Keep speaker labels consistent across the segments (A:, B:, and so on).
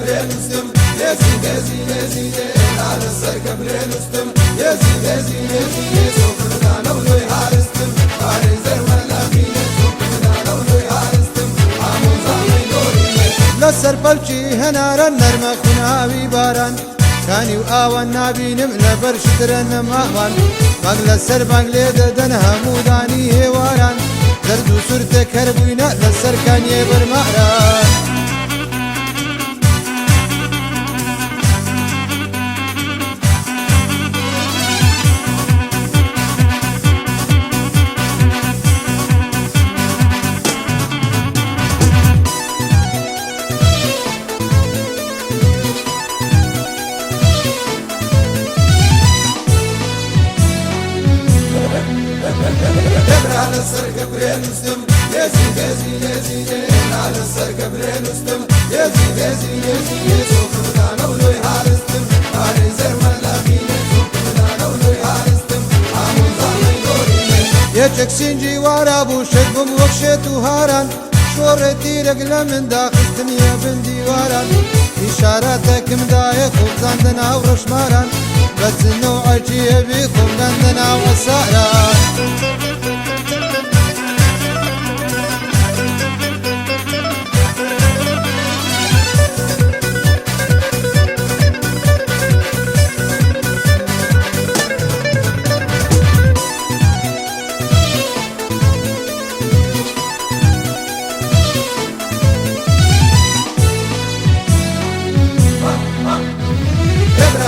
A: كبرين وستم يزيد يزيد يزيد على السر كبرين وستم يزيد يزيد يزيد سوقنا نولو يحارستم عريزر ولا فينا سوقنا نولو يحارستم عمو زامي دوري لسر بلشي هنارا نرمى خناوي باران كاني وآوان نابينم لبرش ترن ماوان مغلا سر بانگلي ددن هموداني هواران دردو سرت كربوينا لسر كان يبر ماران على السر كبرين وستم يزيد يزيد يزيد على السر كبرين وستم يزيد يزيد يزيد سوقنا نولو يحارستم عريزر ولا فينا سوقنا نولو يحارستم عمو زامي دوري يجك سنجي وارابو شدبم وخشيت وهاران شورتي رجل من داخل يا بن ديواران إشاراتك مدايق وبزندنا ورشماران بس النوع عجيبي خبندنا وساران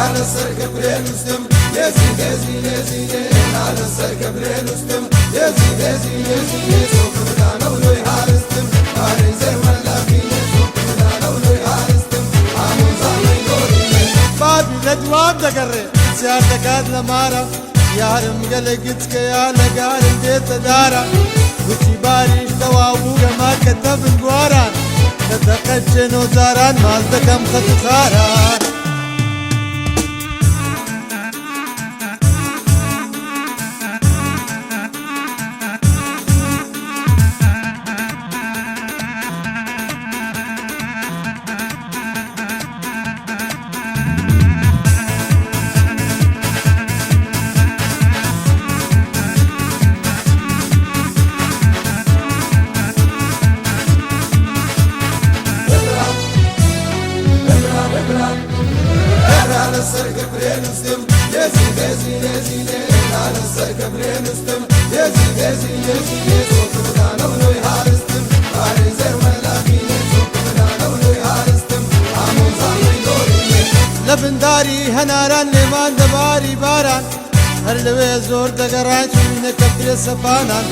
A: على السر كبرين وستم يزيد يزيد يزيد على السر كبرين وستم يزيد يزيد يزيد سوقنا نولو يحارستم عريزر ولا فينا سوقنا نولو يحارستم عمو زامي دوري بابي لدوام دقري سيار دقاد لمارا يارم قلقتك يا لقارم بيت دارا وشي باريش دوابوغا ما كتب القواران تتقجن وزاران مالتكم خطخاران على السر كبرين وستم يزيد يزيد يزيد على السر كبرين وستم يزيد يزيد يزيد سوقنا نولو يحارستم عريزر ولا فينا سوقنا نولو يحارستم عمو زامي دوري لبن داري هناران لمان دباري باران هر لوي زور دقراي شوينة كبري سفانان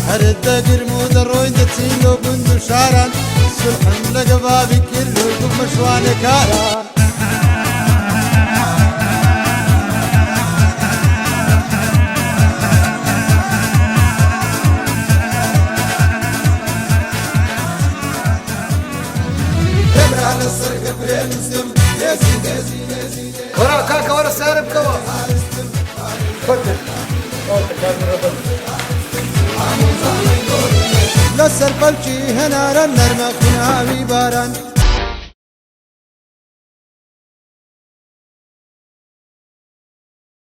A: هر الدقر مود الروين دتين لو بندو شاران سلحن لقبابي كله كب مشواني كاران على السر كبرين وستم يزيد يزيد يزيد
B: ورا كاكا ورا السارب كوا فتح
A: لسر بلشي هنارا نرمى خناوي باران